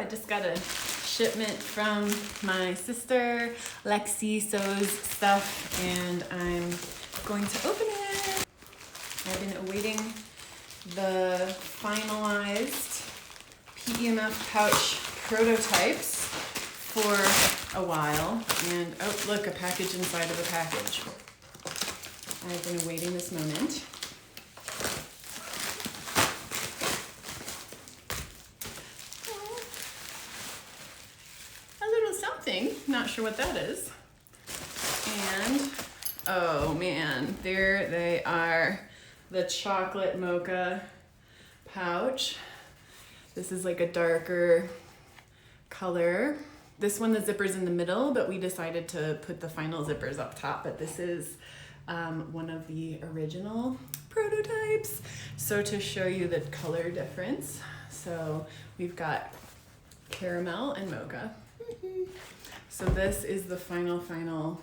just got a shipment from my sister. Lexi sews stuff and I'm going to open it. I've been awaiting the finalized PEMF Pouch prototypes for a while. And oh, look, a package inside of a package. I've been awaiting this moment. Not sure what that is. And oh man, there they are, the chocolate mocha pouch. This is like a darker color. This one, the zipper's in the middle, but we decided to put the final zippers up top. But this is one of the original prototypes. So to show you the color difference, so we've got caramel and mocha. So this is the final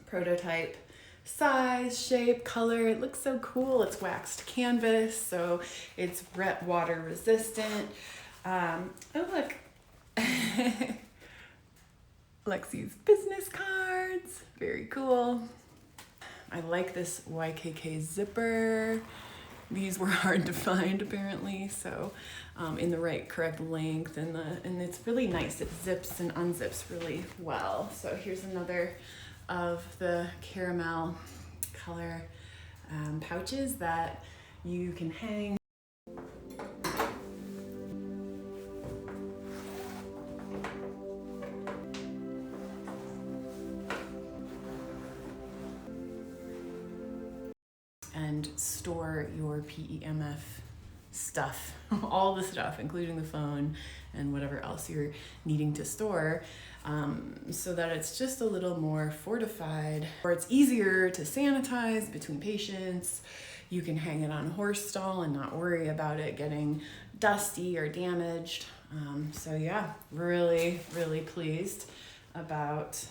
prototype size, shape, color. It looks so cool. It's waxed canvas, so it's wet water resistant. Oh look, Lexi's business cards, very cool. I like this YKK zipper. These were hard to find apparently, so in the right correct length, and it's really nice. It zips and unzips really well. So here's another of the caramel color pouches that you can hang. And store your PEMF stuff, all the stuff, including the phone and whatever else you're needing to store, so that it's just a little more fortified, or it's easier to sanitize between patients. You can hang it on a horse stall and not worry about it getting dusty or damaged. So yeah, really pleased about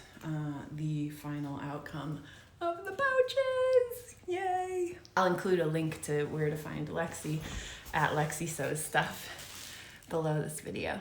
the final outcome of the pouches. Yay! I'll include a link to where to find Lexi at Lexi Sews Stuff below this video.